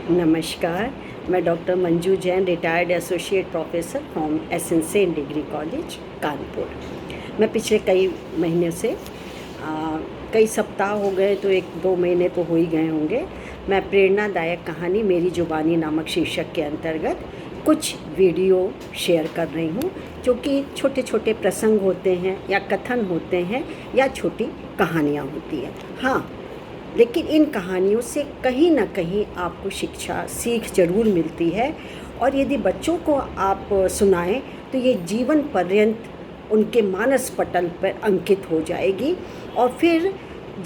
नमस्कार। मैं doctor Manju Jain, retired associate professor from SN degree college Kanpur. मैं पिछले कई महीने से कई सप्ताह हो गए, तो 1-2 महीने तो हो ही गए होंगे, मैं प्रेरणादायक कहानी मेरी जुबानी नामक शीर्षक के अंतर्गत कुछ वीडियो शेयर कर रही हूँ, जो कि छोटे छोटे प्रसंग होते हैं या कथन होते हैं या छोटी कहानियाँ होती हैं। हाँ, लेकिन इन कहानियों से कहीं ना कहीं आपको शिक्षा सीख ज़रूर मिलती है, और यदि बच्चों को आप सुनाएं तो ये जीवन पर्यंत उनके मानस पटल पर अंकित हो जाएगी। और फिर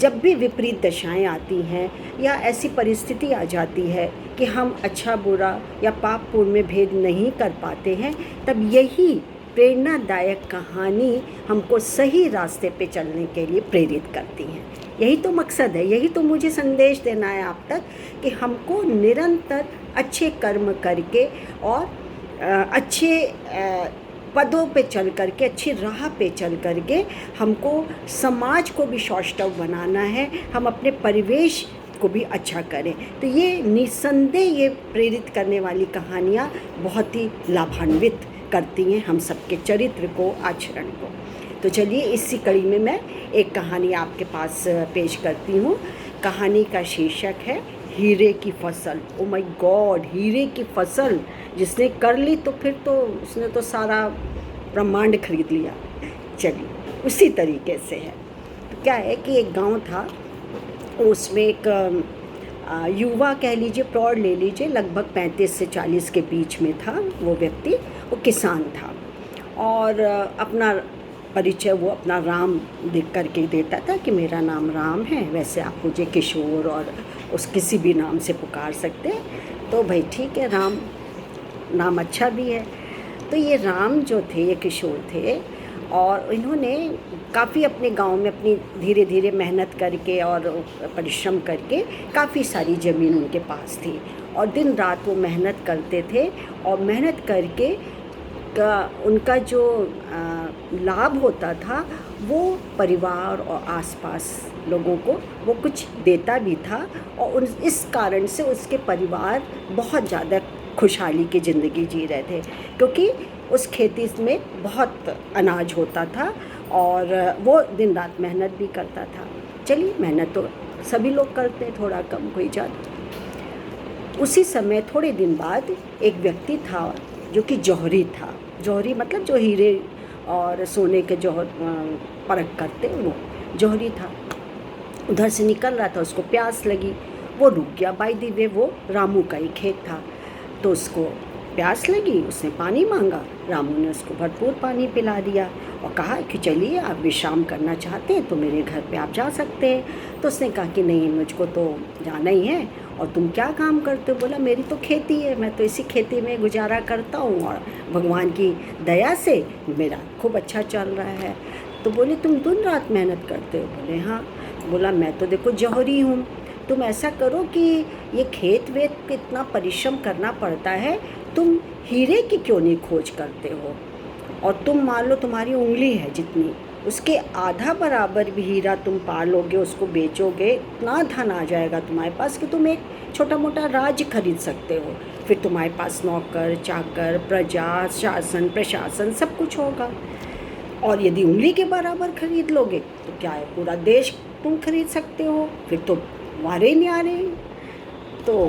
जब भी विपरीत दशाएं आती हैं या ऐसी परिस्थिति आ जाती है कि हम अच्छा बुरा या पाप पुण्य में भेद नहीं कर पाते हैं, तब यही प्रेरणादायक कहानी हमको सही रास्ते पे चलने के लिए प्रेरित करती हैं। यही तो मकसद है, यही तो मुझे संदेश देना है आप तक, कि हमको निरंतर अच्छे कर्म करके और अच्छे पदों पे चल करके, अच्छी राह पे चल करके हमको समाज को भी सौष्ठव बनाना है, हम अपने परिवेश को भी अच्छा करें। तो ये निस्संदेह ये प्रेरित करने वाली कहानियाँ बहुत ही लाभान्वित करती हैं हम सबके चरित्र को, आचरण को। तो चलिए इसी कड़ी में मैं एक कहानी आपके पास पेश करती हूँ। कहानी का शीर्षक है हीरे की फसल। ओ माय गॉड, हीरे की फसल जिसने कर ली तो फिर तो उसने तो सारा ब्रह्मांड खरीद लिया। चलिए उसी तरीके से है। तो क्या है कि एक गांव था, उसमें एक युवा कह लीजिए, प्रौढ़ ले लीजिए, लगभग 35 से 40 के बीच में था वो व्यक्ति। वो किसान था और अपना परिचय वो अपना राम देख करके देता था कि मेरा नाम राम है। वैसे आप मुझे किशोर और उस किसी भी नाम से पुकार सकते हैं। तो भाई ठीक है, राम नाम अच्छा भी है। तो ये राम जो थे, ये किशोर थे, और इन्होंने काफ़ी अपने गांव में अपनी धीरे धीरे मेहनत करके और परिश्रम करके काफ़ी सारी ज़मीन उनके पास थी, और दिन रात वो मेहनत करते थे। और मेहनत करके उनका जो लाभ होता था वो परिवार और आसपास लोगों को वो कुछ देता भी था, और इस कारण से उसके परिवार बहुत ज़्यादा खुशहाली की ज़िंदगी जी रहे थे, क्योंकि उस खेती में बहुत अनाज होता था और वो दिन रात मेहनत भी करता था। चलिए, मेहनत तो सभी लोग करते, थोड़ा कम कोई ज़्यादा। उसी समय थोड़े दिन बाद एक व्यक्ति था जो कि जौहरी था। जौहरी मतलब जो हीरे और सोने के जौहर परख करते, वो जौहरी था। उधर से निकल रहा था, उसको प्यास लगी, वो रुक गया। बाय द वे वो रामू का ही खेत था, तो उसको प्यास लगी, उसने पानी मांगा। रामू ने उसको भरपूर पानी पिला दिया और कहा कि चलिए, आप विश्राम करना चाहते हैं तो मेरे घर पे आप जा सकते हैं। तो उसने कहा कि नहीं, मुझको तो जाना ही है। और तुम क्या काम करते हो? बोला, मेरी तो खेती है, मैं तो इसी खेती में गुजारा करता हूँ और भगवान की दया से मेरा खूब अच्छा चल रहा है। तो बोले, तुम दिन रात मेहनत करते हो? बोले, हाँ। बोला, मैं तो देखो जौहरी हूँ, तुम ऐसा करो कि ये खेत वेत कितना परिश्रम करना पड़ता है, तुम हीरे की क्यों नहीं खोज करते हो? और तुम मान लो तुम्हारी उंगली है जितनी, उसके आधा बराबर भी हीरा तुम पा लोगे, उसको बेचोगे, इतना धन आ जाएगा तुम्हारे पास कि तुम एक छोटा मोटा राज्य खरीद सकते हो। फिर तुम्हारे पास नौकर चाकर, प्रजा, शासन, प्रशासन सब कुछ होगा। और यदि उंगली के बराबर खरीद लोगे तो क्या है, पूरा देश तुम खरीद सकते हो। फिर तो वारे न्यारे। तो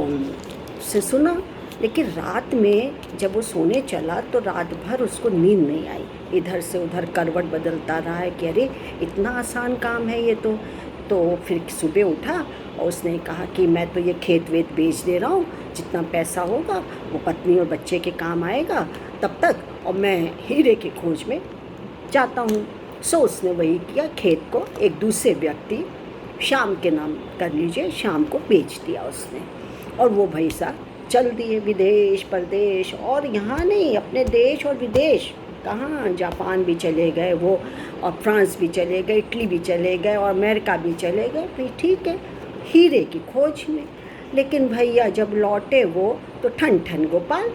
उससे सुना, लेकिन रात में जब वो सोने चला तो रात भर उसको नींद नहीं आई। इधर से उधर करवट बदलता रहा है कि अरे इतना आसान काम है ये तो फिर सुबह उठा और उसने कहा कि मैं तो ये खेत वेत बेच दे रहा हूँ, जितना पैसा होगा वो पत्नी और बच्चे के काम आएगा तब तक, और मैं हीरे की खोज में जाता हूँ। सो उसने वही किया, खेत को एक दूसरे व्यक्ति, शाम के नाम कर लीजिए, शाम को बेच दिया उसने। और वो भाई साहब चल दिए विदेश परदेश, और यहाँ नहीं, अपने देश और विदेश, कहाँ जापान भी चले गए वो, और फ्रांस भी चले गए, इटली भी चले गए, और अमेरिका भी चले गए। भाई ठीक है, हीरे की खोज में। लेकिन भैया जब लौटे वो तो ठन ठन गोपाल,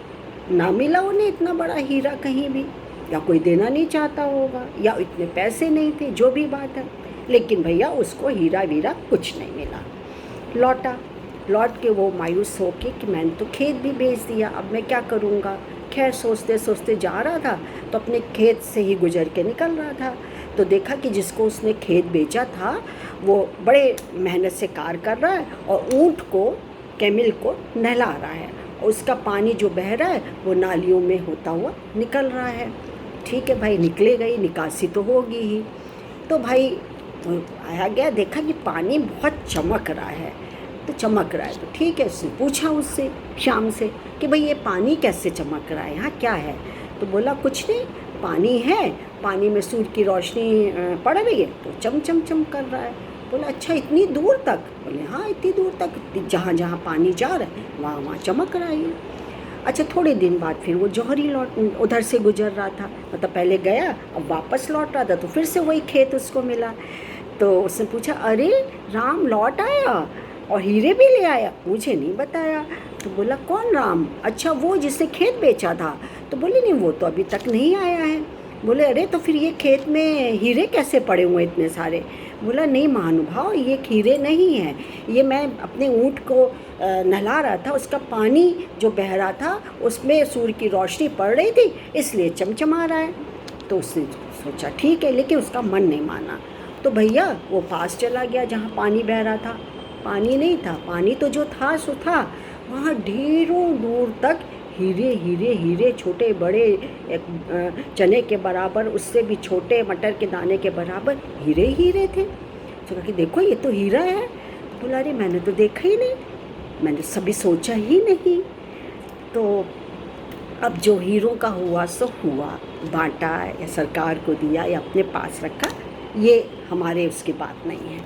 ना मिला उन्हें इतना बड़ा हीरा कहीं भी, या कोई देना नहीं चाहता होगा, या इतने पैसे नहीं थे, जो भी बात है। लेकिन भैया उसको हीरा वीरा कुछ नहीं मिला। लौटा लौट के वो मायूस हो के कि मैंने तो खेत भी बेच दिया, अब मैं क्या करूँगा। खैर सोचते सोचते जा रहा था तो अपने खेत से ही गुजर के निकल रहा था, तो देखा कि जिसको उसने खेत बेचा था वो बड़े मेहनत से कार्य कर रहा है और ऊँट को, कैमिल को नहला रहा है, और उसका पानी जो बह रहा है वो नालियों में होता हुआ निकल रहा है। ठीक है भाई, निकलेगा ही, निकासी तो होगी ही। तो भाई आया गया, देखा कि पानी बहुत चमक रहा है, तो चमक रहा है तो ठीक है, उसने पूछा उससे शाम से कि भाई ये पानी कैसे चमक रहा है, यहाँ क्या है। तो बोला कुछ नहीं, पानी है, पानी में सूर्य की रोशनी पड़ रही है तो चम चम चम कर रहा है। बोला अच्छा इतनी दूर तक? बोले हाँ इतनी दूर तक, जहाँ जहाँ पानी जा रहा है वहाँ वहाँ चमक रहा है। अच्छा थोड़े दिन बाद फिर वो जौहरी लौट उधर से गुजर रहा था, मतलब पहले गया अब वापस लौट रहा था, तो फिर से वही खेत उसको मिला। तो उसने पूछा अरे राम लौट आया और हीरे भी ले आया, मुझे नहीं बताया। तो बोला कौन राम? अच्छा वो जिसने खेत बेचा था। तो बोले नहीं वो तो अभी तक नहीं आया है। बोले अरे तो फिर ये खेत में हीरे कैसे पड़े हुए इतने सारे? बोला नहीं महानुभाव, ये हीरे नहीं है, ये मैं अपने ऊँट को नहला रहा था, उसका पानी जो बह रहा था उसमें सूर्य की रोशनी पड़ रही थी इसलिए चमचमा रहा है। तो उसने सोचा ठीक है, लेकिन उसका मन नहीं माना। तो भैया वो पास चला गया जहाँ पानी बह रहा था, पानी नहीं था, पानी तो जो था सो था, वहाँ ढेरों दूर तक हीरे हीरे हीरे, छोटे बड़े, चने के बराबर, उससे भी छोटे मटर के दाने के बराबर हीरे हीरे थे। तो कहा कि देखो ये तो हीरा है। बोला अरे मैंने तो देखा ही नहीं, मैंने कभी सोचा ही नहीं। तो अब जो हीरों का हुआ सो हुआ, बांटा या सरकार को दिया या अपने पास रखा, ये हमारे उसकी बात नहीं है।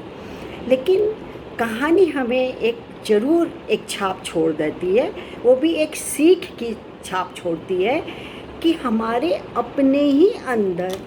लेकिन कहानी हमें एक ज़रूर एक छाप छोड़ देती है, वो भी एक सीख की छाप छोड़ती है कि हमारे अपने ही अंदर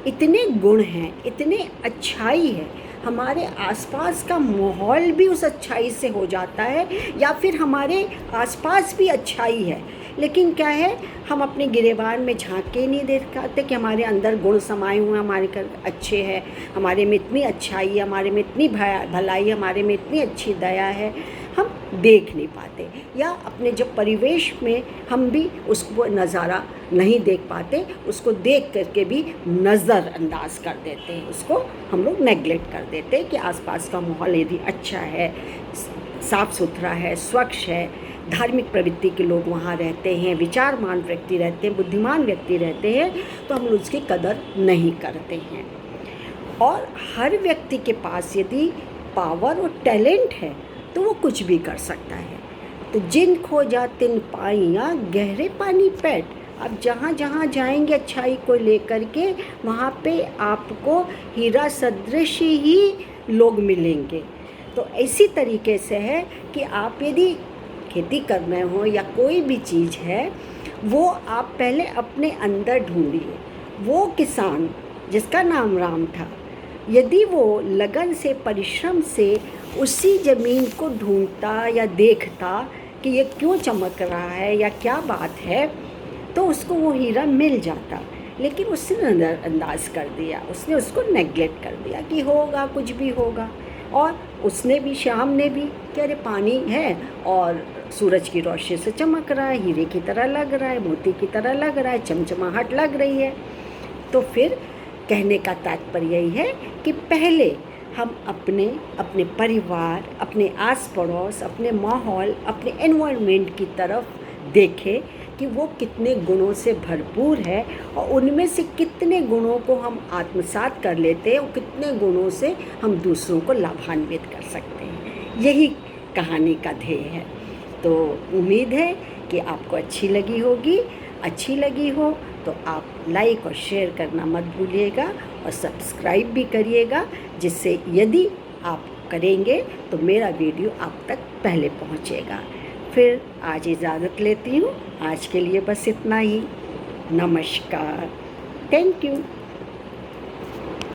इतने गुण हैं, इतने अच्छाई है, हमारे आसपास का माहौल भी उस अच्छाई से हो जाता है, या फिर हमारे आसपास भी अच्छाई है, लेकिन क्या है हम अपने गिरेबान में झांक के नहीं देख पाते कि हमारे अंदर गुण समाये हुए हैं, हमारे कर अच्छे हैं, हमारे में इतनी अच्छाई है, हमारे में इतनी भलाई, हमारे में इतनी अच्छी दया है, हम देख नहीं पाते, या अपने जब परिवेश में हम भी उसको नज़ारा नहीं देख पाते, उसको देख करके भी नज़रअंदाज कर देते हैं, उसको हम लोग नेगलेक्ट कर देते हैं कि आसपास का माहौल यदि अच्छा है, साफ़ सुथरा है, स्वच्छ है, धार्मिक प्रवृत्ति के लोग वहाँ रहते हैं, विचारमान व्यक्ति रहते हैं, बुद्धिमान व्यक्ति रहते हैं, तो हम लोग उसकी कदर नहीं करते हैं। और हर व्यक्ति के पास यदि पावर और टैलेंट है तो वो कुछ भी कर सकता है। तो जिन खोजा तिन पाइयाँ गहरे पानी पैठ, अब जहाँ जहाँ जाएंगे अच्छाई को लेकर के वहाँ पे आपको हीरा सदृश ही लोग मिलेंगे। तो इसी तरीके से है कि आप यदि खेती कर रहे हो या कोई भी चीज़ है, वो आप पहले अपने अंदर ढूंढिए। वो किसान जिसका नाम राम था, यदि वो लगन से, परिश्रम से उसी ज़मीन को ढूंढता या देखता कि ये क्यों चमक रहा है या क्या बात है, तो उसको वो हीरा मिल जाता। लेकिन उसने नज़रअंदाज कर दिया, उसने उसको नेगलेक्ट कर दिया कि होगा कुछ भी होगा। और उसने भी, श्याम ने भी, कि अरे पानी है और सूरज की रोशनी से चमक रहा है, हीरे की तरह लग रहा है, मोती की तरह लग रहा है, चमचमाहट लग रही है। तो फिर कहने का तात्पर्य यही है कि पहले हम अपने परिवार, अपने आस पड़ोस, अपने माहौल, अपने एनवायरनमेंट की तरफ देखें कि वो कितने गुणों से भरपूर है और उनमें से कितने गुणों को हम आत्मसात कर लेते हैं और कितने गुणों से हम दूसरों को लाभान्वित कर सकते हैं। यही कहानी का ध्येय है। तो उम्मीद है कि आपको अच्छी लगी होगी। अच्छी लगी हो तो आप लाइक और शेयर करना मत भूलिएगा और सब्सक्राइब भी करिएगा, जिससे यदि आप करेंगे तो मेरा वीडियो आप तक पहले पहुंचेगा। फिर आज इजाज़त लेती हूँ, आज के लिए बस इतना ही। नमस्कार, थैंक यू।